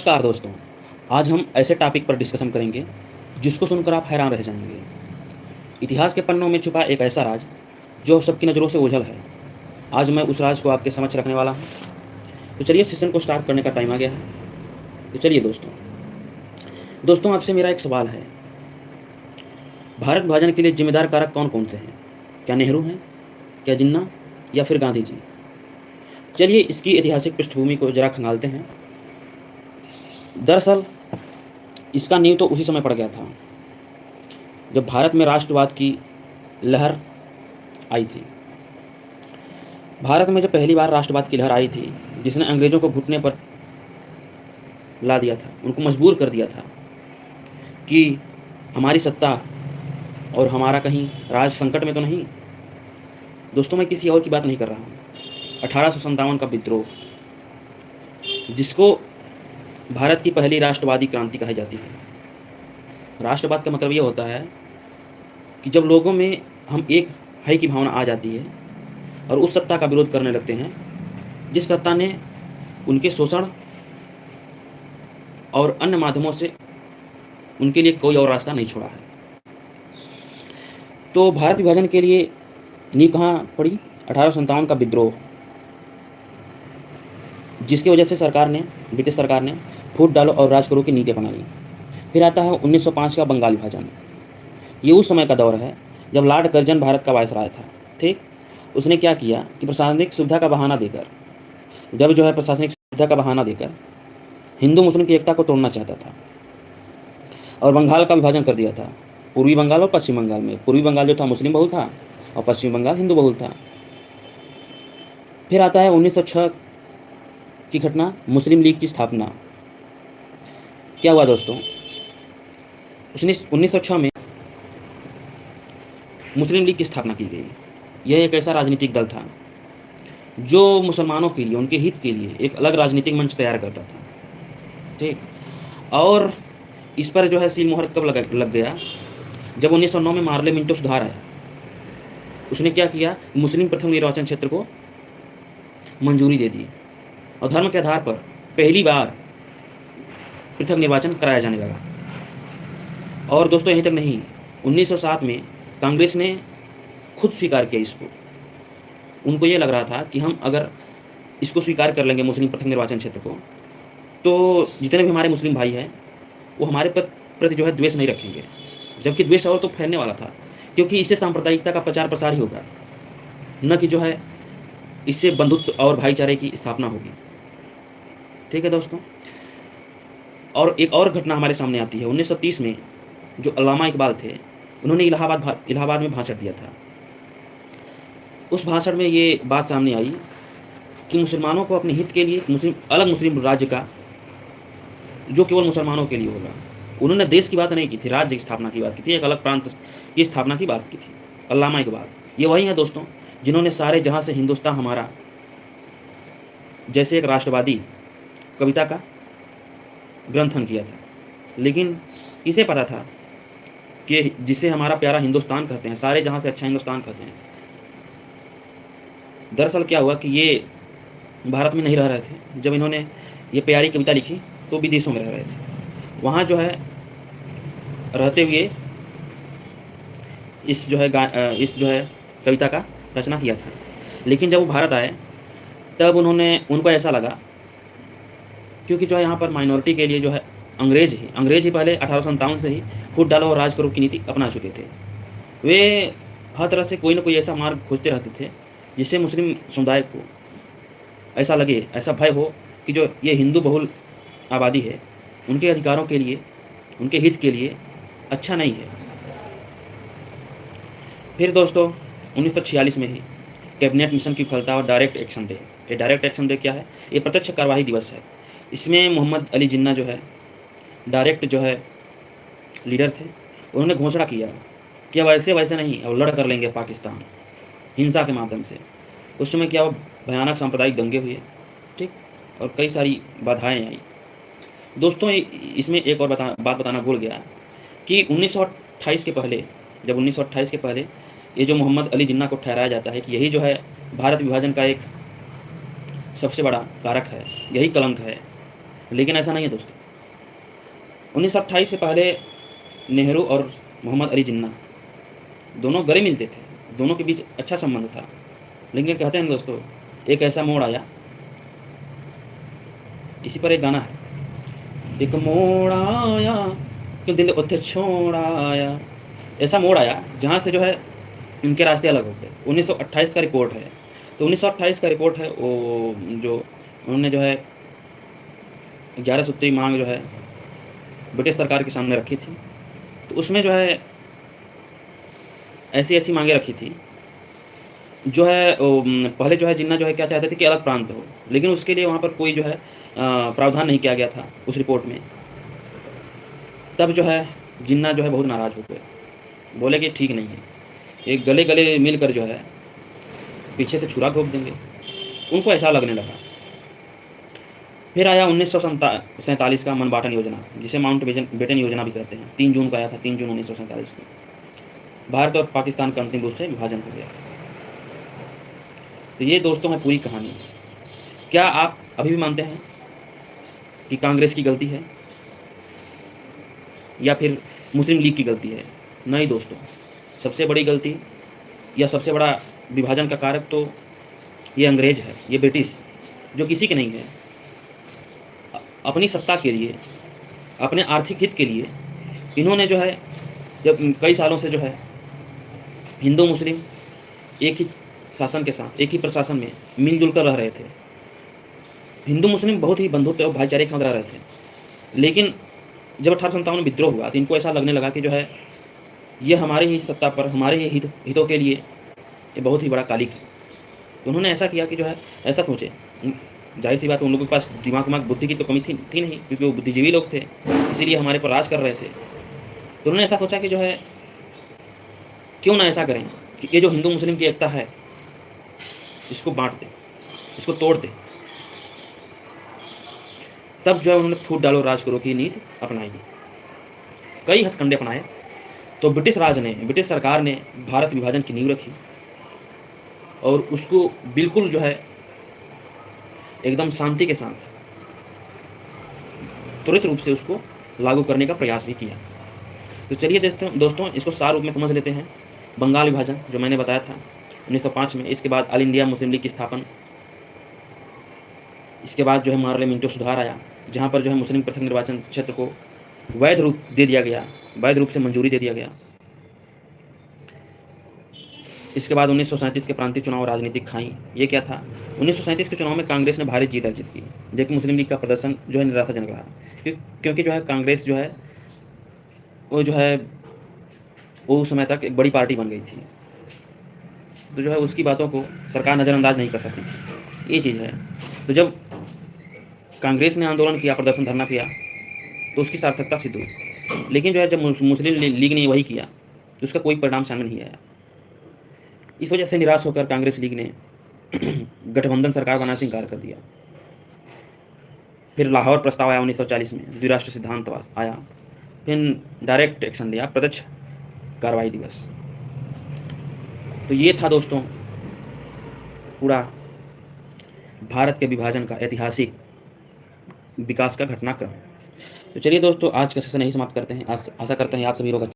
नमस्कार दोस्तों। आज हम ऐसे टॉपिक पर डिस्कशन करेंगे जिसको सुनकर आप हैरान रह जाएंगे। इतिहास के पन्नों में छुपा एक ऐसा राज जो सबकी नज़रों से ओझल है। आज मैं उस राज को आपके समक्ष रखने वाला हूँ। तो चलिए सेशन को स्टार्ट करने का टाइम आ गया है। तो चलिए दोस्तों दोस्तों आपसे मेरा एक सवाल है। भारत विभाजन के लिए जिम्मेदार कारक कौन कौन से हैं? क्या नेहरू हैं, क्या जिन्ना, या फिर गांधी जी? चलिए इसकी ऐतिहासिक पृष्ठभूमि को जरा खंगालते हैं। दरअसल इसका नींव तो उसी समय पड़ गया था जब भारत में राष्ट्रवाद की लहर आई थी। भारत में जब पहली बार राष्ट्रवाद की लहर आई थी जिसने अंग्रेज़ों को घुटने पर ला दिया था, उनको मजबूर कर दिया था कि हमारी सत्ता और हमारा कहीं राज संकट में तो नहीं। दोस्तों मैं किसी और की बात नहीं कर रहा हूँ। 1857 का विद्रोह, जिसको भारत की पहली राष्ट्रवादी क्रांति कही जाती है। राष्ट्रवाद का मतलब ये होता है कि जब लोगों में हम एक है की भावना आ जाती है और उस सत्ता का विरोध करने लगते हैं जिस सत्ता ने उनके शोषण और अन्य माध्यमों से उनके लिए कोई और रास्ता नहीं छोड़ा है। तो भारत विभाजन के लिए नींव कहाँ पड़ी? 1857 का विद्रोह, जिसकी वजह से ब्रिटिश सरकार ने फूट डालो और राज करो की नीति अपनाई। फिर आता है 1905 का बंगाल विभाजन। ये उस समय का दौर है जब लॉर्ड कर्जन भारत का वायसराय था। ठीक, उसने क्या किया कि प्रशासनिक सुविधा का बहाना देकर हिंदू मुस्लिम की एकता को तोड़ना चाहता था और बंगाल का विभाजन कर दिया था, पूर्वी बंगाल और पश्चिम बंगाल में। पूर्वी बंगाल जो था मुस्लिम बहुल था और पश्चिमी बंगाल हिंदू बहुल था। फिर आता है 1906 की घटना, मुस्लिम लीग की स्थापना। क्या हुआ दोस्तों? 1906 में मुस्लिम लीग की स्थापना की गई। यह एक ऐसा राजनीतिक दल था जो मुसलमानों के लिए, उनके हित के लिए एक अलग राजनीतिक मंच तैयार करता था। ठीक, और इस पर जो है सील मोहर कब लग गया? जब 1909 में मार्ले मिंटो सुधार आया। उसने क्या किया? मुस्लिम प्रथम निर्वाचन क्षेत्र को मंजूरी दे दी और धर्म के आधार पर पहली बार पृथक निर्वाचन कराया जाने लगा। और दोस्तों यहीं तक नहीं, 1907 में कांग्रेस ने खुद स्वीकार किया इसको। उनको ये लग रहा था कि हम अगर इसको स्वीकार कर लेंगे मुस्लिम पृथक निर्वाचन क्षेत्र को, तो जितने भी हमारे मुस्लिम भाई हैं वो हमारे प्रति जो है द्वेष नहीं रखेंगे। जबकि द्वेष और तो फैलने वाला था, क्योंकि इससे सांप्रदायिकता का प्रचार प्रसार ही होगा, न कि जो है इससे बंधुत्व और भाईचारे की स्थापना होगी। ठीक है दोस्तों, और एक और घटना हमारे सामने आती है। 1930 में जो अल्लामा इकबाल थे, उन्होंने इलाहाबाद में भाषण दिया था। उस भाषण में ये बात सामने आई कि मुसलमानों को अपने हित के लिए अलग मुस्लिम राज्य का, जो केवल मुसलमानों के लिए होगा। उन्होंने देश की बात नहीं की थी, राज्य की स्थापना की बात की थी, एक अलग प्रांत की स्थापना की बात की थी। अल्लामा इकबाल ये वही हैं दोस्तों जिन्होंने सारे जहां से हिंदुस्तान हमारा जैसे एक राष्ट्रवादी कविता का ग्रंथन किया था। लेकिन इसे पता था कि जिसे हमारा प्यारा हिंदुस्तान कहते हैं, सारे जहां से अच्छा हिंदुस्तान कहते हैं, दरअसल क्या हुआ कि ये भारत में नहीं रह रहे थे। जब इन्होंने ये प्यारी कविता लिखी तो विदेशों में रह रहे थे। वहाँ जो है रहते हुए इस जो है कविता का रचना किया था। लेकिन जब वो भारत आए तब उनको ऐसा लगा, क्योंकि जो है यहाँ पर माइनॉरिटी के लिए जो है अंग्रेज ही पहले 1857 से ही फूट डालो और राज करो की नीति अपना चुके थे। वे हर तरह से कोई ना कोई ऐसा मार्ग खोजते रहते थे जिससे मुस्लिम समुदाय को ऐसा लगे, ऐसा भय हो कि जो ये हिंदू बहुल आबादी है, उनके अधिकारों के लिए, उनके हित के लिए अच्छा नहीं है। फिर दोस्तों 1946 में ही कैबिनेट मिशन की विफलता और डायरेक्ट एक्शन डे। ये डायरेक्ट एक्शन डे क्या है? ये प्रत्यक्ष कार्यवाही दिवस है। इसमें मोहम्मद अली जिन्ना जो है डायरेक्ट जो है लीडर थे। उन्होंने घोषणा किया कि अब वैसे नहीं, अब लड़ कर लेंगे पाकिस्तान हिंसा के माध्यम से। उस समय क्या भयानक सांप्रदायिक दंगे हुए, ठीक, और कई सारी बाधाएं आई। दोस्तों इसमें एक और बात बताना भूल गया कि 1928 के पहले ये जो मोहम्मद अली जिन्ना को ठहराया जाता है कि यही जो है भारत विभाजन का एक सबसे बड़ा कारक है, यही कलंक है। लेकिन ऐसा नहीं है दोस्तों। 1928 से पहले नेहरू और मोहम्मद अली जिन्ना दोनों गले मिलते थे, दोनों के बीच अच्छा संबंध था। लेकिन कहते हैं ना दोस्तों, एक ऐसा मोड़ आया, इसी पर एक गाना है, एक मोड़ आया कि दिल उत्थे छोड़ आया। ऐसा मोड़ आया जहाँ से जो है इनके रास्ते अलग हो गए। 1928 का रिपोर्ट है, तो 1928 का रिपोर्ट है वो जो उन्होंने जो है 11 सूत्री मांग जो है ब्रिटिश सरकार के सामने रखी थी। तो उसमें जो है ऐसी-ऐसी माँगें रखी थी, जो है पहले जो है जिन्ना जो है क्या चाहते थे कि अलग प्रांत हो, लेकिन उसके लिए वहाँ पर कोई जो है प्रावधान नहीं किया गया था उस रिपोर्ट में। तब जो है जिन्ना जो है बहुत नाराज़ हो गए, बोले कि ठीक नहीं है, ये गले-गले मिलकर जो है पीछे से छुरा घोंप देंगे, उनको ऐसा लगने लगा। फिर आया 1947 का मनबाटन योजना, जिसे माउंट बेटन योजना भी कहते हैं। 3 जून को आया था, 3 जून 1947 को। भारत और पाकिस्तान का अंतिम रूप से विभाजन हो गया। तो ये दोस्तों है पूरी कहानी। क्या आप अभी भी मानते हैं कि कांग्रेस की गलती है या फिर मुस्लिम लीग की गलती है? नहीं दोस्तों, सबसे बड़ी गलती या सबसे बड़ा विभाजन का कारक तो ये अंग्रेज है, ये ब्रिटिश, जो किसी के नहीं है। अपनी सत्ता के लिए, अपने आर्थिक हित के लिए इन्होंने जो है जब कई सालों से जो है हिंदू मुस्लिम एक ही शासन के साथ, एक ही प्रशासन में मिल-जुल कर रह रहे थे। हिंदू मुस्लिम बहुत ही बंधुत्व और भाईचारे के साथ रह रहे थे। लेकिन जब 1857 में विद्रोह हुआ, तो इनको ऐसा लगने लगा कि जो है ये हमारे ही सत्ता पर, हमारे ही हितों के लिए ये बहुत ही बड़ा कालिक है। तो उन्होंने ऐसा किया कि जो है ऐसा सोचे, ज़ाहिर-सी बात है उन लोगों के पास दिमाग बुद्धि की तो कमी थी नहीं, क्योंकि वो बुद्धिजीवी लोग थे, इसीलिए हमारे पर राज कर रहे थे। तो उन्होंने ऐसा सोचा कि जो है क्यों ना ऐसा करें कि ये जो हिंदू मुस्लिम की एकता है, इसको बाँट दें, इसको तोड़ दें। तब जो है उन्होंने फूट डालो राज करो की नीति अपनाई। कई हथकंडे अपनाए, तो ब्रिटिश सरकार ने भारत विभाजन की नींव रखी और उसको बिल्कुल जो है एकदम शांति के साथ त्वरित रूप से उसको लागू करने का प्रयास भी किया। तो चलिए दोस्तों इसको सार रूप में समझ लेते हैं। बंगाल विभाजन जो मैंने बताया था 1905 में, इसके बाद ऑल इंडिया मुस्लिम लीग की स्थापना, इसके बाद जो है मार्ले मिंटो सुधार आया, जहाँ पर जो है मुस्लिम पृथक निर्वाचन क्षेत्र को वैध रूप दे दिया गया, वैध रूप से मंजूरी दे दिया गया। इसके बाद 1937 के प्रांतीय चुनाव राजनीतिक खाई। ये क्या था? 1937 के चुनाव में कांग्रेस ने भारी जीत अर्जित की, जबकि मुस्लिम लीग का प्रदर्शन जो है निराशाजनक रहा, क्योंकि जो है कांग्रेस जो है वो उस समय तक एक बड़ी पार्टी बन गई थी, तो जो है उसकी बातों को सरकार नज़रअंदाज नहीं कर सकती थी, ये चीज़ है। तो जब कांग्रेस ने आंदोलन किया, प्रदर्शन धरना किया, तो उसकी सार्थकता सिद्ध हुई। लेकिन जो है जब मुस्लिम लीग ने वही किया, तो उसका कोई परिणाम सामने नहीं आया। इस वजह से निराश होकर कांग्रेस लीग ने गठबंधन सरकार बनाने से इनकार कर दिया। फिर लाहौर प्रस्ताव आया 1940 में, द्विराष्ट्र सिद्धांत आया, फिर डायरेक्ट एक्शन लिया, प्रत्यक्ष कार्रवाई दिवस। तो ये था दोस्तों पूरा भारत के विभाजन का ऐतिहासिक विकास का घटनाक्रम। तो चलिए दोस्तों आज का सेशन यही समाप्त करते हैं। आशा करते हैं आप सभी लोग